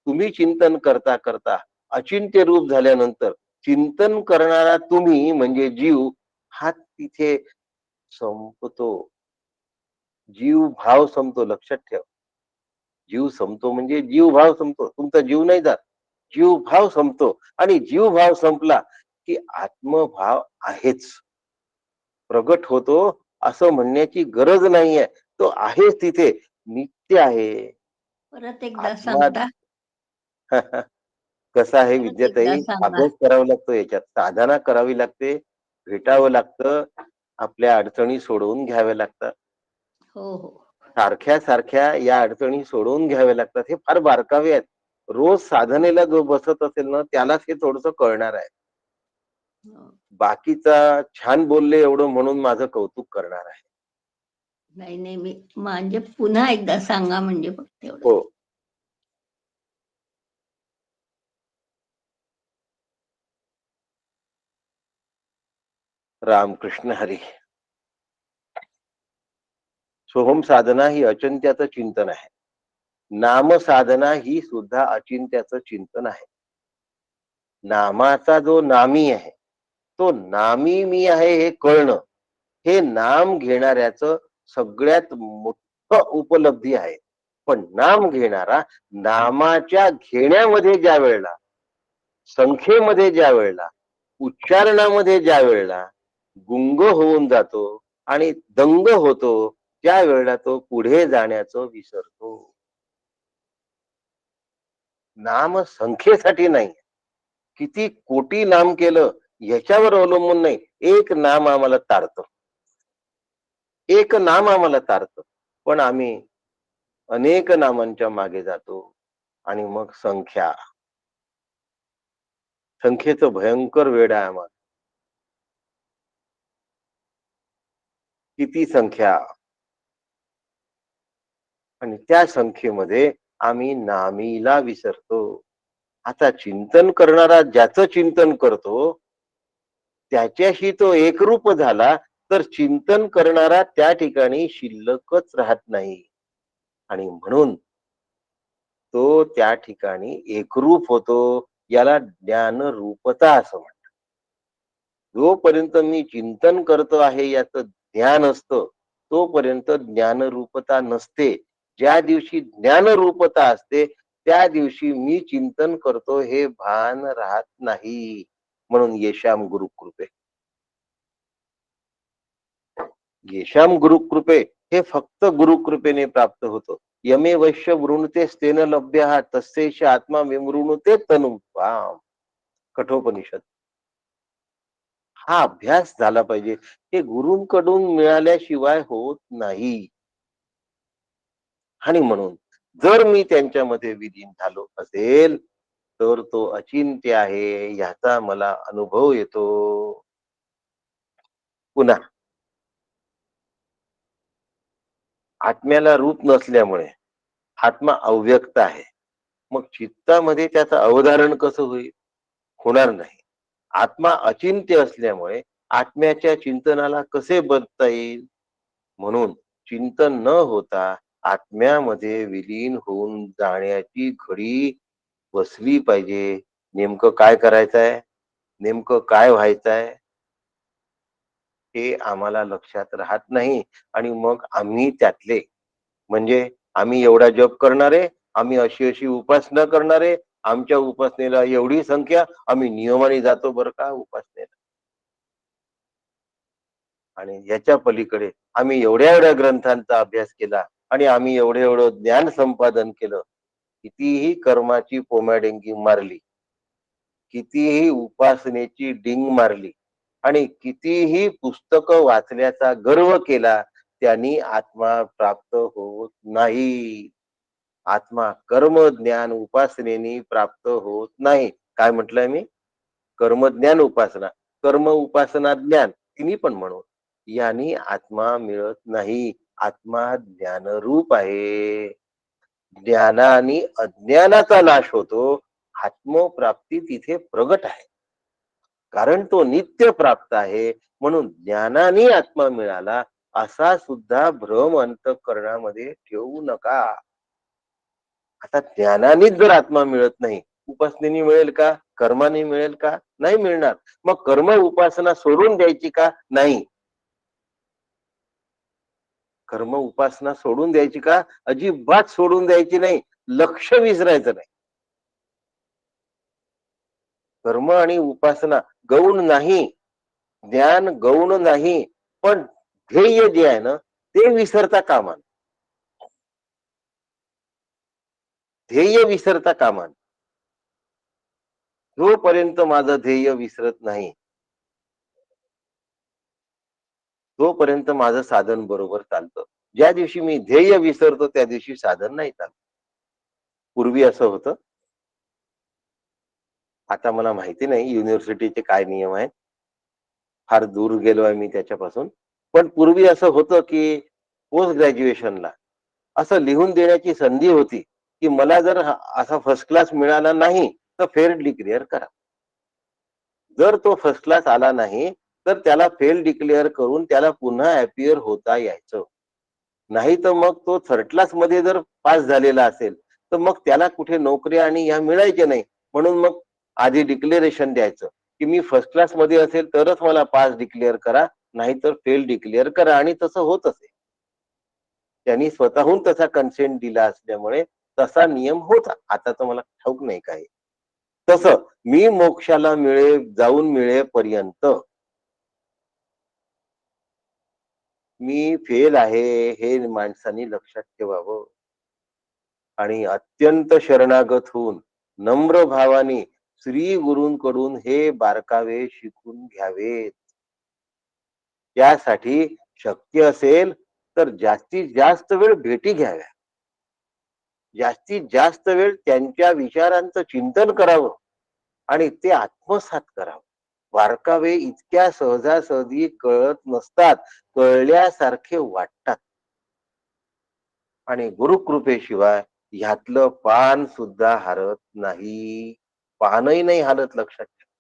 तुम्ही चिंतन करता करता अचिंत्य रूप झाल्यानंतर चिंतन करणारा तुम्ही म्हणजे जीव हा तिथे संपतो. जीव भाव संपतो. लक्षात ठेव. जीव संपतो म्हणजे जीव भाव संपतो. तुमचा जीव नाही जात. जीव भाव संपतो आणि जीव भाव संपला की आत्मभाव आहेच. प्रगट होतो असं म्हणण्याची गरज नाहीये. तो आहेच तिथे. नित्य आहे. परत एकदा आत्मा सांगता? कसं आहे परत एकदा विद्याताई, सांगा. अभ्यास करावा लागतो याच्यात. साधना करावी लागते. भेटावं लागतं. आपल्या अडचणी सोडवून घ्याव्या लागतात. हो, हो. सारख्या सारख्या या अडचणी सोडवून घ्याव्या लागतात. हे फार बारकावे आहेत. रोज साधनेला जो बसत असेल ना त्यालाच हे थोडस कळणार आहे. हो. बाकीचा छान बोलले एवढं म्हणून माझं कौतुक करणार आहे. नाही, नाही. मी म्हणजे पुन्हा एकदा सांगा म्हणजे फक्त एवढं. हो. रामकृष्ण हरी. सोहम साधना ही अचिंत्याचं चिंतन आहे. नाम साधना ही सुद्धा अचिंत्याचं चिंतन आहे. नामाचा जो नामी आहे तो नामी मी आहे हे कळणं हे नाम घेणाऱ्याचं सगळ्यात मोठं उपलब्धी आहे. पण नाम घेणारा नामाच्या घेण्यामध्ये ज्या वेळेला, संख्येमध्ये ज्या वेळेला, उच्चारणामध्ये ज्या वेळेला गुंग होऊन जातो आणि दंग होतो त्या वेळेला तो पुढे जाण्याचं विसरतो. नाम संख्येसाठी नाही. किती कोटी नाम केलं याच्यावर अवलंबून नाही. एक नाम आम्हाला तारतं. एक नाम आम्हाला तारतं. पण आम्ही अनेक नामांच्या मागे जातो आणि मग संख्येचं भयंकर वेड आहे आम्हाला. किती संख्या आणि त्या संख्येमध्ये आम्ही नामीला विसरतो. आता चिंतन करणारा ज्याचं चिंतन करतो त्याच्याशी तो एकरूप झाला तर चिंतन करणारा त्या ठिकाणी शिल्लकच राहत नाही आणि म्हणून तो त्या ठिकाणी एकरूप होतो. याला ज्ञान रूपता असं म्हणतात. जोपर्यंत मी चिंतन करतो आहे याचं ज्ञान असतं तोपर्यंत ज्ञानरूपता नसते. ज्या दिवशी ज्ञानरूपता असते त्या दिवशी मी चिंतन करतो हे भान राहत नाही. म्हणून येशाम गुरुकृपे. येशाम गुरुकृपे हे फक्त गुरुकृपेने प्राप्त होतं. यमे वैश्य वृणते स्तेन लभ्य तस्यैष आत्मा विमृणुते तनुम. कठोपनिषद. हा अभ्यास झाला पाहिजे. हे गुरूंकडून मिळाल्याशिवाय होत नाही. आणि म्हणून जर मी त्यांच्यामध्ये विलीन झालो असेल तर तो अचिंत्य आहे याचा मला अनुभव येतो. पुन्हा आत्म्याला रूप नसल्यामुळे आत्मा अव्यक्त आहे. मग चित्तामध्ये त्याचं अवधारण कसं होईल? होणार नाही. आत्मा अचिंत्य असल्यामुळे आत्म्याच्या चिंतनाला कसे बदलता येईल? म्हणून चिंतन न होता आत्म्यामध्ये विलीन होऊन जाण्याची घडी बसली पाहिजे. नेमकं काय करायचंय? नेमकं काय व्हायचंय? हे आम्हाला लक्षात राहत नाही आणि मग आम्ही त्यातले म्हणजे आम्ही एवढा जप करणारे, आम्ही अशी अशी उपासना करणारे, आमच्या उपासनेला एवढी संख्या, आम्ही नियमाने जातो बरं का उपासनेला. आणि याच्या पलीकडे आम्ही एवढ्या एवढ्या ग्रंथांचा अभ्यास केला आणि आम्ही एवढं एवढं ज्ञान संपादन केलं. कितीही कर्माची पोम्याडेंगी मारली, कितीही उपासनेची डिंग मारली आणि कितीही पुस्तकं वाचल्याचा गर्व केला त्यांनी आत्मा प्राप्त होत नाही. आत्मा कर्म ज्ञान उपासनेने प्राप्त होत नाही. काय म्हटलंय मी? कर्म ज्ञान उपासना. कर्म उपासना ज्ञान तिन्ही पण म्हणू, यांनी आत्मा मिळत नाही. आत्मा ज्ञानरूप आहे. ज्ञानाने अज्ञानाचा नाश होतो. आत्मप्राप्ती तिथे प्रगट आहे, कारण तो नित्य प्राप्त आहे. म्हणून ज्ञानाने आत्मा मिळाला असा सुद्धा भ्रम अंतःकरणामध्ये ठेवू नका. आता ज्ञानानेच जर आत्मा मिळत नाही, उपासनेने मिळेल का? कर्माने मिळेल का? नाही मिळणार. मग कर्म उपासना सोडून द्यायची का? नाही. कर्म उपासना सोडून द्यायची का? अजिबात सोडून द्यायची नाही. लक्ष विसरायचं नाही. कर्म आणि उपासना गौण नाही, ज्ञान गौण नाही, पण ध्येय जे आहे ना ते विसरता कामा नये. ध्येय विसरता कामा नये. जोपर्यंत माझं ध्येय विसरत नाही तोपर्यंत माझं साधन बरोबर चालतं. ज्या दिवशी मी ध्येय विसरतो त्या दिवशी साधन नाही चालत. पूर्वी असं होतं, आता मला माहिती नाही युनिव्हर्सिटीचे काय नियम आहेत, फार दूर गेलोय मी त्याच्यापासून. पण पूर्वी असं होतं की पोस्ट ग्रॅज्युएशनला असं लिहून देण्याची संधी होती की मला जर असा फर्स्ट क्लास मिळाला नाही तर फेल डिक्लेअर करा. जर तो फर्स्ट क्लास आला नाही तर त्याला फेल डिक्लेअर करून त्याला पुन्हा अपियर होता यायचं. नाही तर मग तो थर्ड क्लास मध्ये जर पास झालेला असेल तर मग त्याला कुठे नोकरी आणि या मिळायचे नाही. म्हणून मग आधी डिक्लेरेशन द्यायचं की मी फर्स्ट क्लास मध्ये असेल तरच मला पास डिक्लेअर करा, नाहीतर फेल डिक्लेअर करा. आणि तसं होत असेल. त्यांनी स्वतःहून तसा कन्सेंट दिला असल्यामुळे तसा नियम होता. आता तर मला ठाऊक नाही काय. तसं मी मोक्षाला जाऊन मिळेपर्यंत मी फेल आहे हे माणसांनी लक्षात ठेवावं आणि अत्यंत शरणागत होऊन नम्र भावाने श्री गुरूंकडून हे बारकावे शिकून घ्यावेत. त्यासाठी शक्य असेल तर जास्तीत जास्त वेळ भेटी घ्याव्या, जास्तीत जास्त वेळ त्यांच्या विचारांचं चिंतन करावं आणि ते आत्मसात करावं. बारकावे इतक्या सहजासहजी कळत नसतात, कळल्यासारखे वाटतात. आणि गुरुकृपेशिवाय ह्यातलं पान सुद्धा हरत नाही. पानही नाही हलत, लक्षात ठेवा.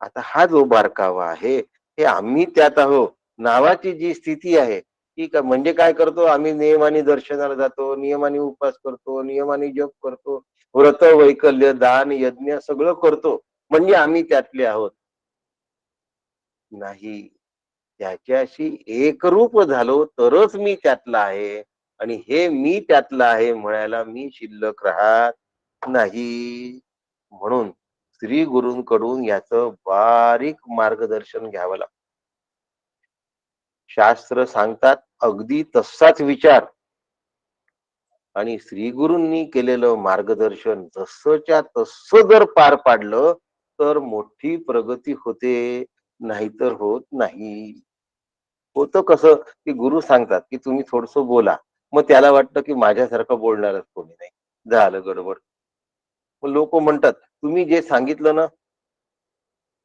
आता हा जो बारकावा आहे हे आम्ही त्यात आहो. नावाची जी स्थिती आहे ती म्हणजे काय करतो आम्ही? नियमाने दर्शनाला जातो, नियमाने उपास करतो, नियमाने जप करतो, व्रत वैकल्य दान यज्ञ सगळं करतो, म्हणजे आम्ही त्यातले आहोत. नाही, त्याच्याशी एकरूप झालो तरच मी त्यातला आहे. आणि हे मी त्यातला आहे म्हणायला मी शिल्लक राहत नाही. म्हणून श्री गुरूंकडून याचं बारीक मार्गदर्शन घ्यावं लागतं. शास्त्र सांगतात अगदी तसाच विचार आणि श्री गुरूंनी केलेलं मार्गदर्शन जसंच्या तसं जर पार पाडलं तर मोठी प्रगती होते, नाहीतर होत नाही. होतं कसं की गुरु सांगतात की तुम्ही थोडस बोला, मग त्याला वाटतं की माझ्यासारखं बोलणारच कोणी नाही, झालं गडबड. मग लोक म्हणतात तुम्ही जे सांगितलं ना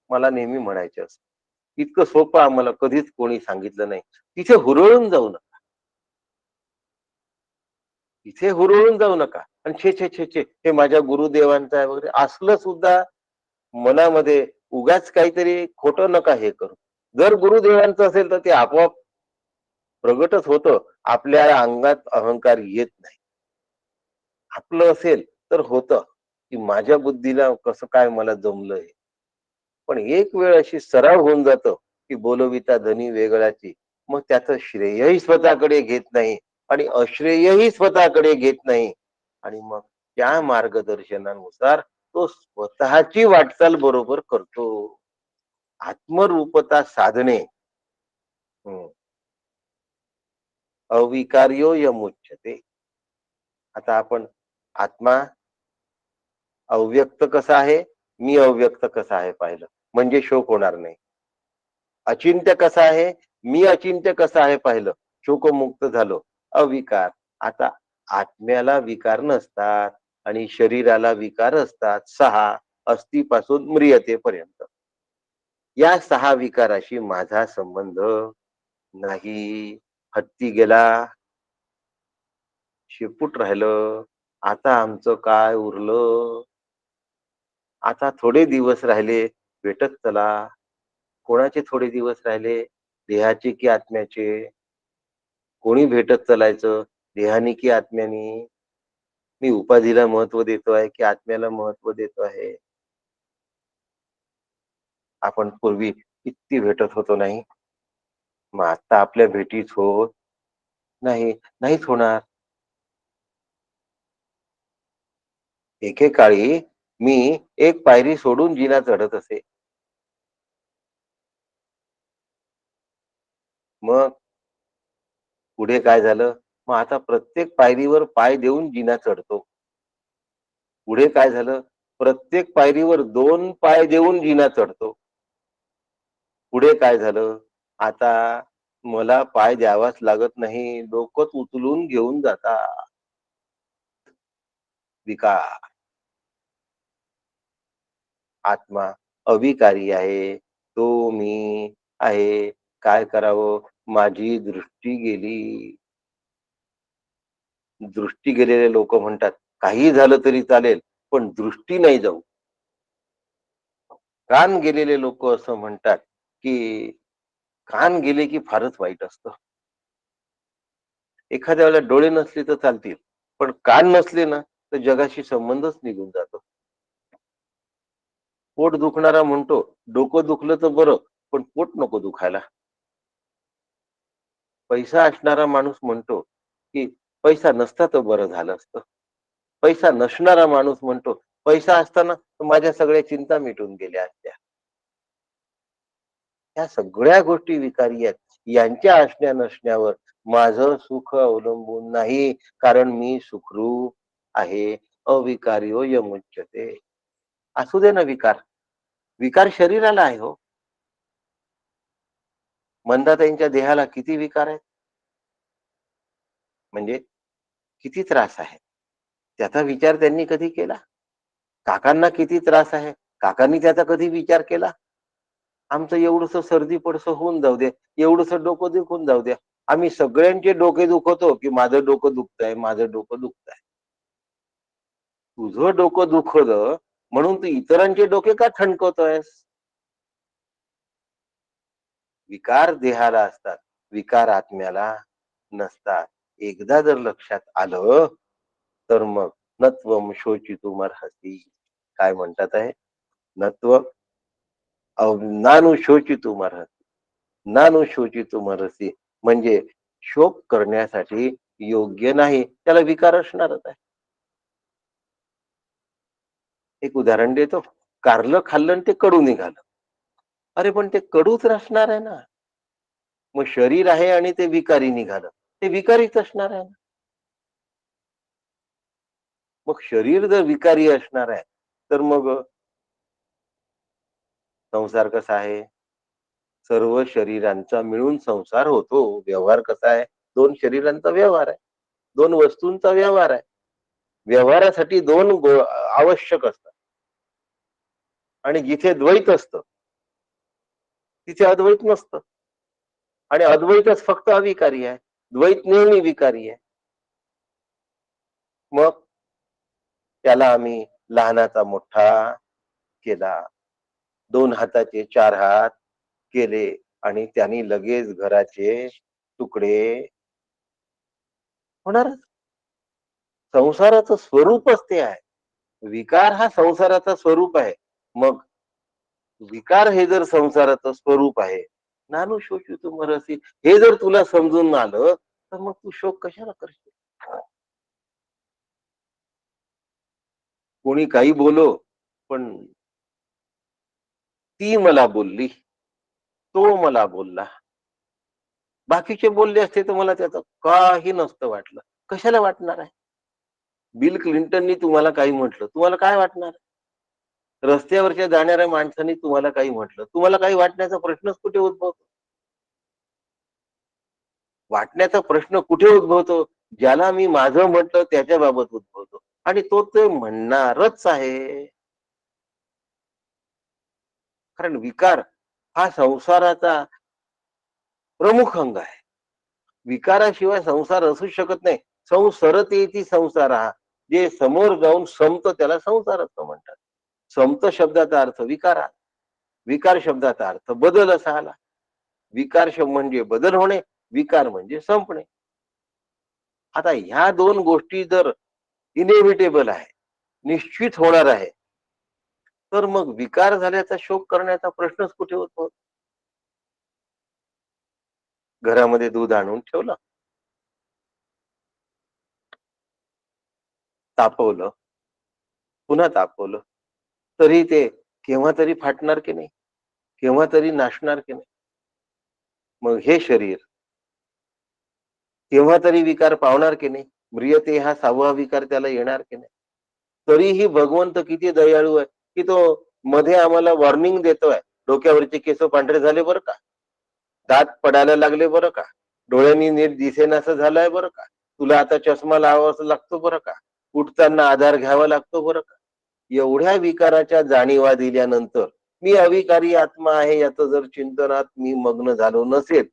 मला नेहमी म्हणायचे असं इतकं सोपं आम्हाला कधीच कोणी सांगितलं नाही. तिथे हुरळून जाऊ नका, तिथे हुरळून जाऊ नका. आणि छे छे छे छे हे माझ्या गुरुदेवांचं आहे वगैरे असलं सुद्धा मनामध्ये उगाच काहीतरी खोटं नका हे करू. जर गुरुदेवांचं असेल तर ते आपोआप प्रगटच होतं. आपल्या अंगात अहंकार येत नाही. आपलं असेल तर होतं की माझ्या बुद्धीला कसं काय मला जमलंय. पण एक वेळ अशी सराव होऊन जातो की बोलविता धनी वेगळाची, मग त्याचं श्रेयही स्वतःकडे घेत नाही आणि अश्रेयही स्वतःकडे घेत नाही. आणि मग त्या मार्गदर्शनानुसार तो स्वतःची वाटचाल बरोबर करतो. आत्मरूपता साधने. हम्म. अविकार्यो यमुच्यते. आता आपण आत्मा अव्यक्त कसा आहे, मी अव्यक्त कसा आहे पाहिलं, म्हणजे शोक होणार नाही. अचिंत्य कसा आहे, मी अचिंत्य कसा आहे पाहिलं, शोकमुक्त झालो. अविकार. आता आत्म्याला विकार नसतात आणि शरीराला विकार असतात. 6 अस्थिपासून म्रियतेपर्यंत. या 6 विकाराशी माझा संबंध नाही. हत्ती गेला, शेपूट राहिलं, आता आमचं काय उरलं? आता थोडे दिवस राहिले, भेटत चला. कोणाचे थोडे दिवस राहिले? देहाचे की आत्म्याचे? कोणी भेटत चालायचं, देहानी की आत्म्यानी? मी उपाधीला महत्व देतो आहे की आत्म्याला महत्व देतो आहे? आपण पूर्वी किती भेटत होतो नाही? मग आता आपल्या भेटीच होत नाही, नाहीच होणार. एकेकाळी मी एक पायरी सोडून जिना चढत असे. मग पुढे काय झालं? मग आता प्रत्येक पायरीवर पाय देऊन जिना चढतो. पुढे काय झालं? प्रत्येक पायरीवर 2 पाय देऊन जिना चढतो. पुढे काय झालं? आता मला पाय द्यावाच लागत नाही. डोकंच उचलून घेऊन जातात. विकार. आत्मा अविकारी आहे. तो मी आहे. काय करावं? माझी दृष्टी गेली. दृष्टी गेलेले लोक म्हणतात, काही झालं तरी चालेल, पण दृष्टी नाही जाऊ. कान गेलेले लोक असं म्हणतात, की कान गेले की फारच वाईट असतं. एखाद्या वेळेला डोळे नसले तर चालतील, पण कान नसले ना, तर जगाशी संबंधच निघून जातो. पोट दुखणारा म्हणतो, डोकं दुखलं तर बरं, पण पोट नको दुखायला. पैसा असणारा माणूस म्हणतो, की पैसा नसता तर बरं झालं असतं. पैसा नसणारा माणूस म्हणतो, पैसा असताना तर माझ्या सगळ्या चिंता मिटून गेल्या असत्या. ह्या सगळ्या गोष्टी विकारी आहेत. यांच्या असण्या नसण्यावर माझं सुख अवलंबून नाही, कारण मी सुखरूप आहे. अविकार्यो यमुच्यते. असू दे ना विकार. विकार शरीराला आहे हो. मंदाताईंच्या देहाला किती विकार आहेत? म्हणजे किती त्रास आहे? त्याचा विचार त्यांनी कधी केला? काकांना किती त्रास आहे? काकांनी त्याचा कधी विचार केला? आमचं एवढंसं सर्दी पडसं होऊन जाऊ दे, एवढंसं डोकं दुखून जाऊ द्या. आम्ही सगळ्यांचे डोके दुखवतो, की माझं डोकं दुखतंय, माझं डोकं दुखतंय. तुझं डोकं दुखवलं म्हणून तू इतरांचे डोके का ठणकवतोयस? विकार देहाला असतात, विकार आत्म्याला नसतात. एकदा जर लक्षात आलं, तर मग नत्वम शोचितुमर्हसि. काय म्हणतात आहे? नत्व नानुशोचितुमर्हसि. नानुशोचितुमर्हसि म्हणजे शोक करण्यासाठी योग्य नाही, त्याला विकार असणारच आहे. एक उदाहरण देतो. कारलं खाल्लं आणि ते कडू निघालं. अरे पण ते कडूच असणार आहे ना. मग शरीर आहे आणि ते विकारी निघालं. ते विकारीच असणार आहे ना. मग शरीर जर विकारी असणार आहे, तर मग संसार कसा आहे? सर्व शरीरांचा मिळून संसार होतो. व्यवहार कसा आहे? 2 शरीरांचा व्यवहार आहे. 2 वस्तूंचा व्यवहार आहे. व्यवहारासाठी 2 आवश्यक असतात. आणि जिथे द्वैत असतं, तिथे अद्वैत नसतं. आणि अद्वैतच फक्त अविकारी आहे. द्वैत नेहमी विकारी आहे. मग त्याला आम्ही लहानाचा मोठा केला. 2 हाताचे 4 हात केले आणि त्यांनी लगेच घराचे तुकडे होणारच. संसाराचं स्वरूपच ते आहे. विकार हा संसाराचा स्वरूप आहे. मग विकार हे जर संसाराचं स्वरूप आहे, नानु शोचितुमर्हसि हे जर तुला समजून आलं, तर मग तू शोक कशाला करशील? कोणी काही बोलो, पण ती मला बोलली, तो मला बोलला. बाकीचे बोलले असते तर मला त्याचं काही नसतं वाटलं. कशाला वाटणार आहे? बिल क्लिंटननी तुम्हाला काही म्हटलं, तुम्हाला काय वाटणार? रस्त्यावरच्या जाणाऱ्या माणसाने तुम्हाला काही म्हटलं, तुम्हाला काही वाटण्याचा प्रश्नच कुठे उद्भवतो? वाटण्याचा प्रश्न कुठे उद्भवतो? ज्याला मी माझं म्हटलं त्याच्या बाबत उद्भवतो आणि तो ते म्हणणारच आहे. कारण विकार हा संसाराचा प्रमुख अंग आहे. विकाराशिवाय संसार असू शकत नाही. संसरतेती संसार हा, जे समोर जाऊन संपतं त्याला संसार असं म्हणतात. संपत शब्दाचा अर्थ विकार, विकार शब्दाचा अर्थ बदल असा आला. विकार शब्द म्हणजे बदल होणे, विकार म्हणजे संपणे. आता ह्या दोन गोष्टी जर इनेव्हिटेबल आहे, निश्चित होणार आहे, तर मग विकार झाल्याचा शोक करण्याचा प्रश्नच कुठे होतो. घरामध्ये दूध आणून ठेवलं, तापवलं, पुन्हा तापवलं, तरी ते केव्हा तरी फाटणार की नाही, केव्हा तरी नाशणार की नाही. मग हे शरीर केव्हा तरी विकार पावणार की नाही, म्रियते हा 6वा विकार त्याला येणार की नाही. तरीही भगवंत किती दयाळू आहे, की तो मध्ये आम्हाला वॉर्निंग देतोय. डोक्यावरचे केस पांढरे झाले बरं का, दात पडायला लागले बरं का, डोळ्यांनी नीट दिसेनासं झालंय बरं का, तुला आता चष्मा लावावा लागतो बरं का, उठताना आधार घ्यावा लागतो बरं का. एवढ्या विकाराच्या जाणीवा दिल्यानंतर मी अविकारी आत्मा आहे याचं जर चिंतनात मी मग्न झालो नसेल,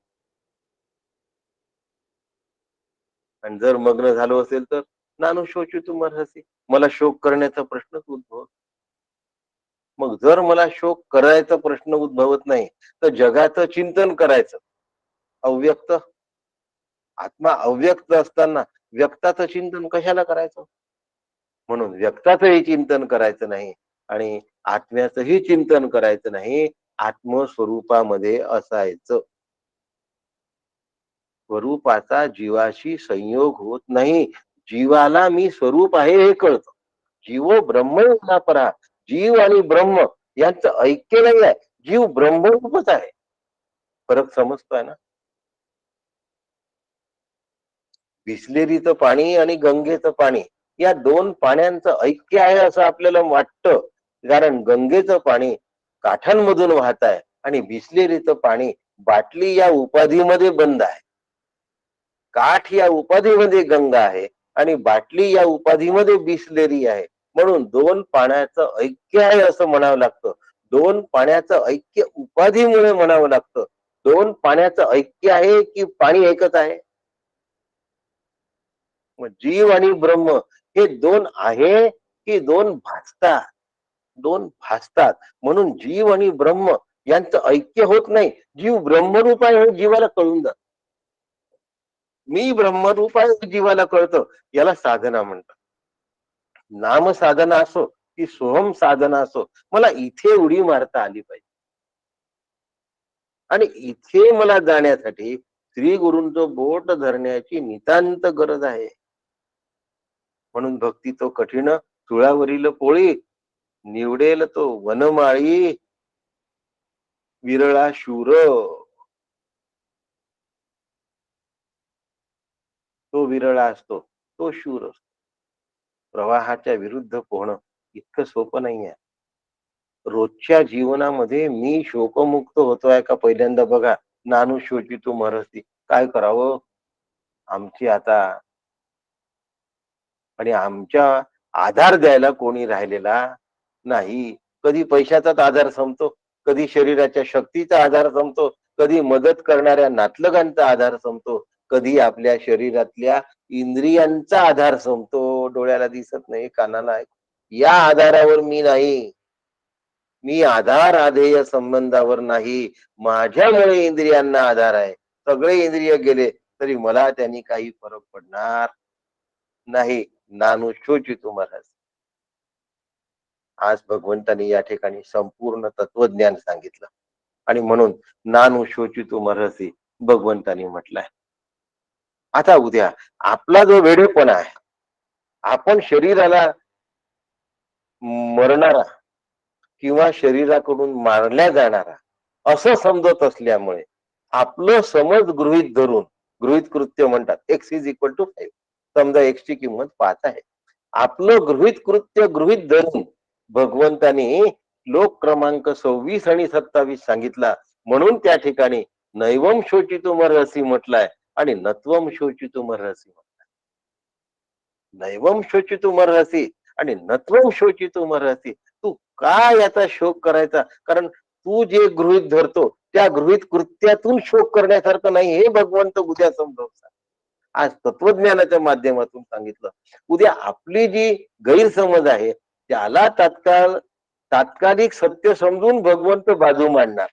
आणि जर मग्न झालो असेल तर नानु शोचितुम अर्हसि, मला शोक करण्याचा प्रश्नच उद्भवत. मग जर मला शोक करायचा प्रश्न उद्भवत नाही, तर जगाचं चिंतन करायचं. अव्यक्त आत्मा अव्यक्त असताना व्यक्ताचं चिंतन कशाला करायचं. म्हणून व्यक्ताचंही चिंतन करायचं नाही आणि आत्म्याचंही चिंतन करायचं नाही. आत्मस्वरूपामध्ये असायचं. स्वरूपाचा जीवाशी संयोग होत नाही. जीवाला मी स्वरूप आहे हे कळतं. जीव ब्रह्म परा, जीव आणि ब्रह्म यांचं ऐक्य नाही आहे. जीव ब्रह्मरूपच आहे. फरक समजतोय ना. बिसलेरीचं पाणी आणि गंगेचं पाणी या दोन पाण्यांचं ऐक्य आहे असं आपल्याला वाटतं. कारण गंगेचं पाणी काठांमधून वाहत आहे आणि बिसलेरीचं पाणी बाटली या उपाधीमध्ये बंद आहे. काठ या उपाधीमध्ये गंगा आहे आणि बाटली या उपाधीमध्ये बिसलेरी आहे. म्हणून दोन पाण्याचं ऐक्य आहे असं म्हणावं लागतं. दोन पाण्याचं ऐक्य उपाधीमुळे म्हणावं लागतं. दोन पाण्याचं ऐक्य आहे की पाणी एकच आहे. मग जीव आणि ब्रह्म हे दोन आहे की दोन भासतात. दोन भासतात. म्हणून जीव आणि ब्रह्म यांचं ऐक्य होत नाही. जीव ब्रह्मरूप आहे हे जीवाला कळून जात. मी ब्रह्मरूप आहे हे जीवाला कळतं. याला साधना म्हणतात. नाम साधना असो की सोहम साधना असो, मला इथे उडी मारता आली पाहिजे. आणि इथे मला जाण्यासाठी श्री गुरूंचं बोट धरण्याची नितांत गरज आहे. म्हणून भक्ती तो कठीण चुळावरील पोळी, निवडेल तो वनमाळी, विरळा शूर, तो विरळा असतो, तो शूर असतो. प्रवाहाच्या विरुद्ध पोहणं इतकं सोपं नाहीये. रोजच्या जीवनामध्ये मी शोकमुक्त होतोय का पहिल्यांदा बघा. नानु शोचितुम अर्हसि, काय करावं आमची आता, आणि आमच्या आधार द्यायला कोणी राहिलेला नाही. कधी पैशाचाच आधार संपतो, कधी शरीराच्या शक्तीचा आधार संपतो, कधी मदत करणाऱ्या नातलगांचा आधार संपतो, कधी आपल्या शरीरातल्या इंद्रियांचा आधार संपतो. डोळ्याला दिसत नाही, कानाला या आधारावर मी नाही. मी आधार आधेय संबंधावर नाही. माझ्यामुळे इंद्रियांना आधार आहे. सगळे इंद्रिय गेले तरी मला त्यांनी काही फरक पडणार नाही. नानु शोचितुम अर्हसि. आज भगवंतांनी या ठिकाणी संपूर्ण तत्वज्ञान सांगितलं आणि म्हणून नानु शोचितुम अर्हसि भगवंतांनी म्हटलंय. आता उद्या आपला जो वेडेपणा आहे, आपण शरीराला मरणारा किंवा शरीराकडून मारल्या जाणारा असं समजत असल्यामुळे आपलं समज गृहीत धरून, गृहीत कृत्य म्हणतात, x इज इक्वल टू 5, समजा x ची किंमत 5 आहे. आपलं गृहीत कृत्य गृहीत धरून भगवंतानी श्लोक क्रमांक 26 आणि 27 सांगितला. म्हणून त्या ठिकाणी नैवम शोचितुम अर्हसि म्हटलाय आणि नत्वम शोचितुम अर्हसि म्हटलाय. नैवम शोचितुम अर्हसि आणि नत्वम शोचितुम अर्हसि. तू का याचा शोक करायचा. कारण तू जे गृहीत धरतो त्या गृहीत कृत्यातून शोक करण्यासारखं नाही, हे भगवंत उद्या समजावतात. आज तत्वज्ञानाच्या माध्यमातून सांगितलं. उद्या आपली जी गैरसमज आहे त्याला तात्कालिक सत्य समजून भगवंत बाजू मांडणार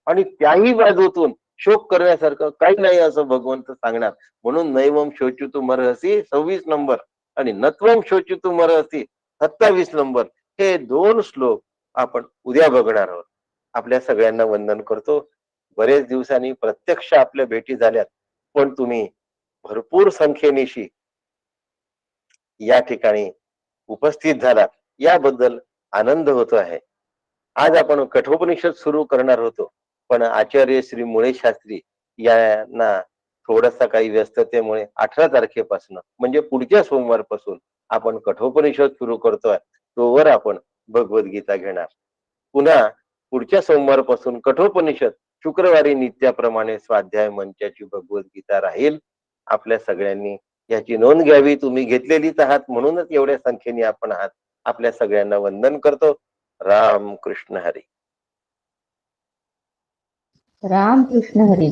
आणि त्याही बाजूतून शोक करण्यासारखं काही नाही असं भगवंत सांगणार. म्हणून नैवम शोचितुमर्हसि 26 नंबर आणि नत्वम शोचितुमर्हसि 27 नंबर, हे 2 श्लोक आपण उद्या बघणार आहोत. आपल्या सगळ्यांना वंदन करतो. बरेच दिवसांनी प्रत्यक्ष आपल्या भेटी झाल्यात, पण तुम्ही भरपूर संख्येनिशी या ठिकाणी उपस्थित झालात याबद्दल आनंद होतो आहे. आज आपण कठोपनिषद सुरू करणार होतो, पण आचार्य श्री मुळे शास्त्री यांना थोडासा काही व्यस्ततेमुळे 18 तारखेपासून म्हणजे पुढच्या सोमवारपासून आपण कठोपनिषद सुरू करतोय. तोवर आपण भगवद्गीता घेणार. पुन्हा पुढच्या सोमवारपासून कठोपनिषद शुक्रवारी नित्याप्रमाणे स्वाध्याय मंचाची भगवद्गीता राहील. आपल्या सगळ्यांनी याची नोंद घ्यावी. तुम्ही घेतलेलीच आहात म्हणूनच एवढ्या संख्येने आपण आहात. आपल्या सगळ्यांना वंदन करतो. राम कृष्ण हरी. राम कृष्ण हरी.